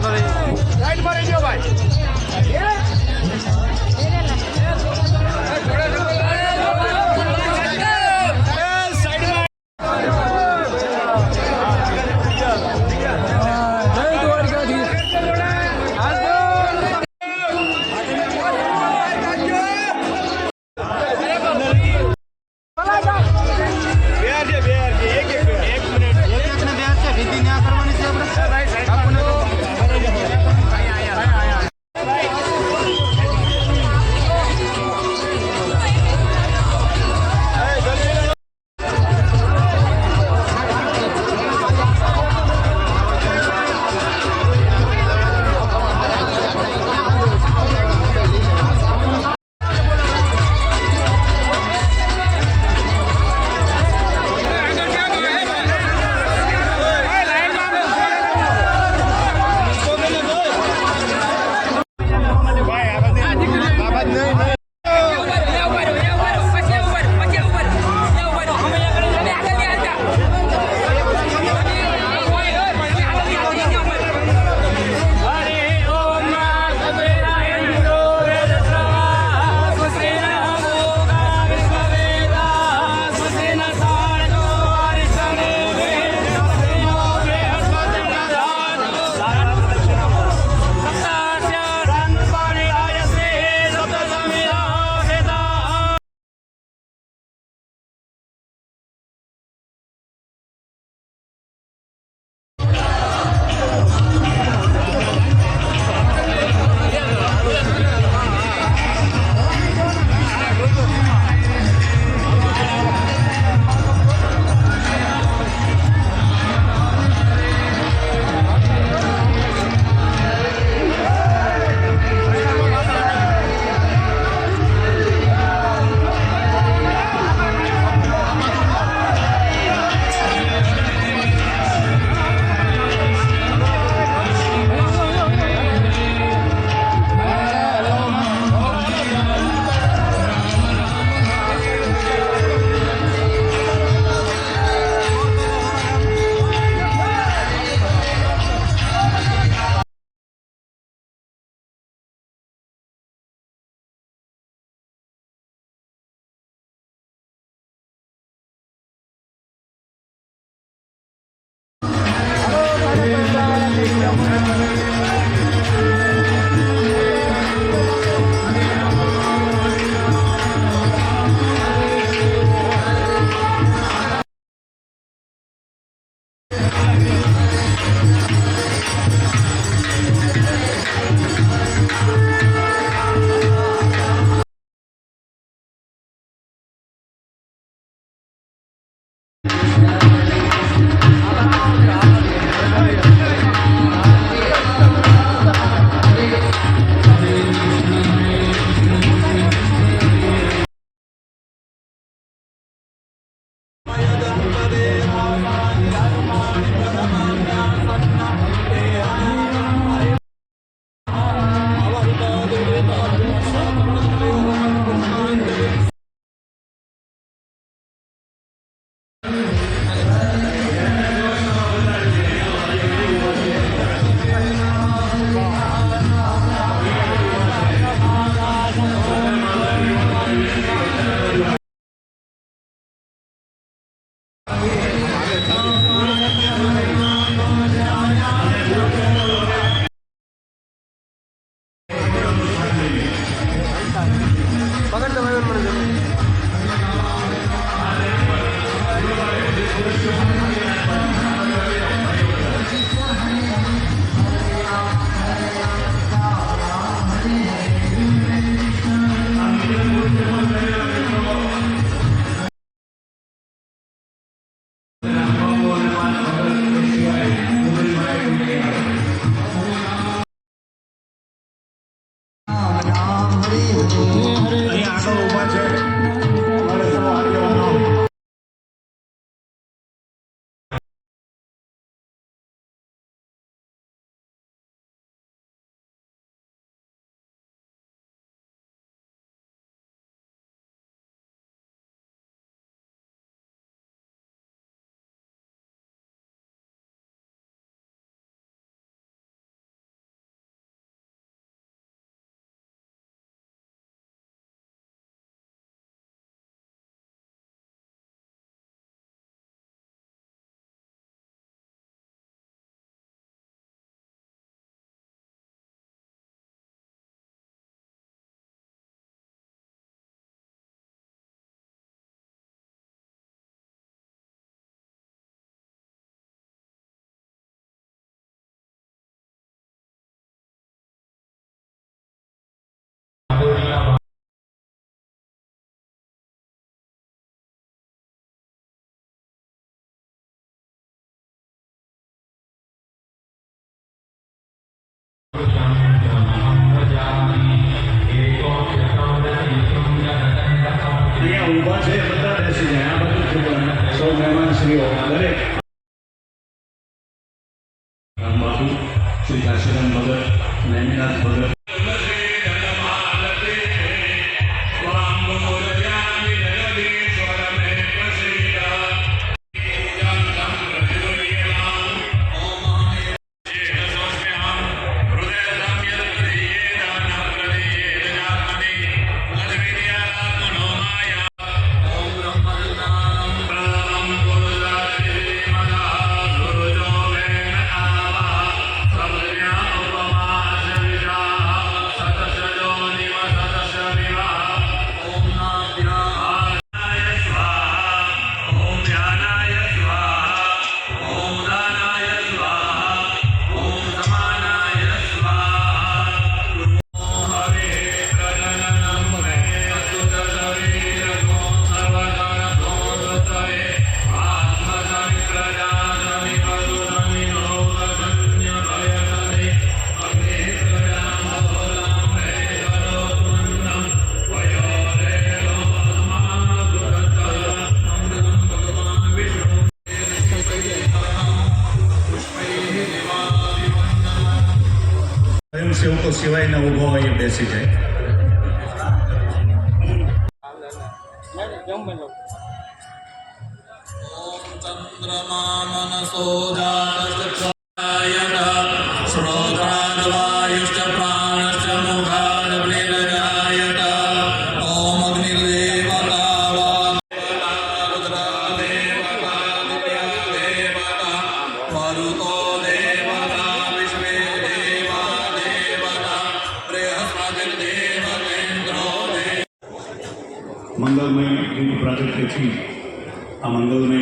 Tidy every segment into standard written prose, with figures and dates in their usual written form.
વાંધો નહીં. રાઈટ માં રહી ગયો ભાઈ. સૌ મહેમાન શ્રીઓ દરેક રામબાપુ શ્રી કાશીરામ ભગત નેમિનાથ ભગત સેવકો સિવાયના ઉભો હોય એ બેસી જાય. ચંદ્રમા મનસો મંગલમય હિન્દુ પ્રાગટ્યથી આ મંગલમય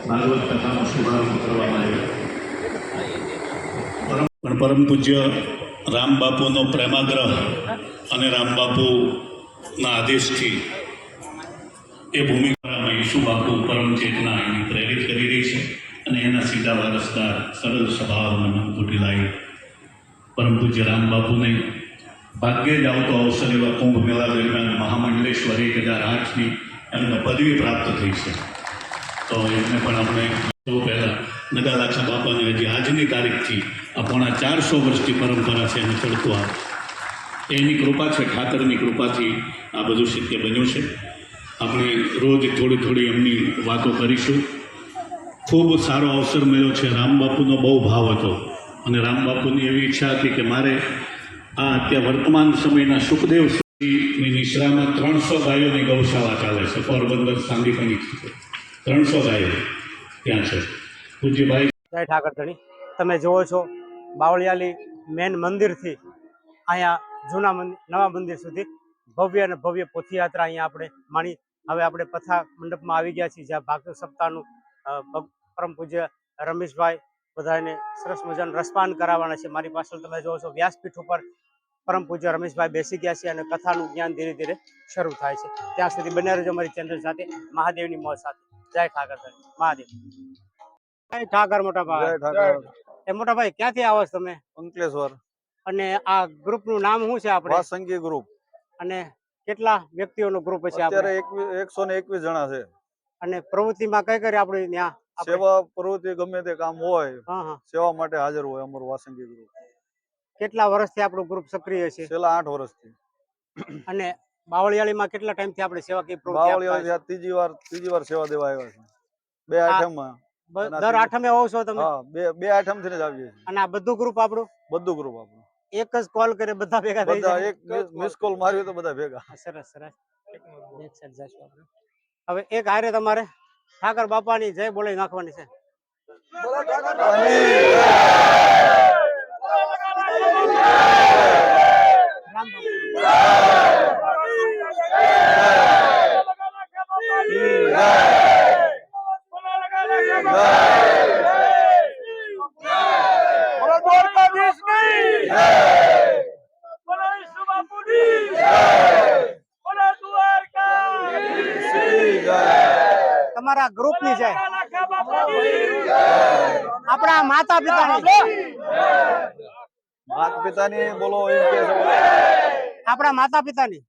ભાગવત કથાનો શુભારંભ કરવામાં આવ્યો. પણ પરમ પૂજ્ય રામબાપુનો પ્રેમાગ્રહ અને રામબાપુના આદેશથી એ ભૂમિકામાં ઈશુબાપુ પરમ ચેતના એને પ્રેરિત કરી રહી છે અને એના સીધા વારસદાર સરળ સ્વભાવ અને મનકુટીલાઈ પરમ પૂજ્ય રામબાપુને ભાગ્યે જ આવતો અવસર એવા કુંભ મેળા દરમિયાન મહામંડલેશ્વર 1008ની એમને પદવી પ્રાપ્ત થઈ છે. તો એમને પણ આપણે સૌ પહેલાં નગાલાખા બાપાને હજી આજની તારીખથી આ 450 વર્ષથી પરંપરા છે એને ચડતું આવે એની કૃપા છે, ઠાકરની કૃપાથી આ બધું શક્ય બન્યું છે. આપણે રોજ થોડી થોડી એમની વાતો કરીશું. ખૂબ સારો અવસર મળ્યો છે. રામબાપુનો બહુ ભાવ હતો અને રામબાપુની એવી ઈચ્છા હતી કે મારે આ અત્યારે વર્તમાન સમયના સુખદેવ ની નિશ્રામાં 300 ગાયોની ગૌશાળા ચાલે છે. પોરબંદર સાંદીપની 300 ગાયો ત્યાં છે. પૂજ્યભાઈ જય ઠાકર ધણી. તમે જુઓ છો બાવળિયાલી મેન મંદિરથી અહીંયા જૂના નવા મંદિર સુધી ભવ્ય અને ભવ્ય પોથીયાત્રા અહીંયા આપણે માણી. હવે આપણે પથા મંડપમાં આવી ગયા છીએ જ્યાં ભાગવત સપ્તાહનું પરમ પૂજ્ય રમેશભાઈ બધાને સરસ મજાનું રસપાન કરાવવાના છે. મારી પાછળ તમે જુઓ છો વ્યાસપીઠ ઉપર પરમ પૂજ્ય રમેશભાઈ બેસી ગયા છે અને કથાનું જ્ઞાન ધીરે ધીરે શરૂ થાય છે. ત્યાં સુધી બને રહેજો અમારી ચેનલ સાથે, મહાદેવની મોજ સાથે. જય ઠાકર મહાદેવ. જય ઠાકર મોટા ભાઈ. એ મોટા ભાઈ ક્યાંથી આવો છો તમે? અંકલેશ્વર. અને આ ગ્રુપનું નામ શું છે આપણે? વાસંગી ગ્રુપ. અને કેટલા વ્યક્તિઓનો ગ્રુપ છે? અત્યારે 121 જણા છે. અને પ્રવૃત્તિમાં કઈ કરી આપણે ત્યાં સેવા પ્રવૃત્તિ ગમે તે કામ હોય સેવા માટે હાજર હોય અમારું વાસંગી ગ્રુપ. કેટલા વર્ષથી આપણું ગ્રુપ સક્રિય છે? છેલ્લા 8 વર્ષથી. અને બાવળિયાળીમાં કેટલા ટાઈમથી આપણે સેવા કી પ્રવૃત્તિ? બાવળિયાળી ત્રીજી વાર સેવા દેવા આવ્યા છે. બે આઠમમાં. દર આઠમે આવો છો તમે? હા, બે આઠમ થી જ આવીએ છીએ. અને આ બધું ગ્રુપ આપણું એક જ કોલ કરે બધા ભેગા થઈ જાય? એક મિસ કોલ માર્યો તો બધા ભેગા. સરસ સરસ. હવે એક હારે તમારે ઠાકર બાપાની જય બોલી નાખવાની છે. તમારા ગ્રુપ ની જય, આપણા માતા પિતાની બોલો. આપણા માતા પિતાની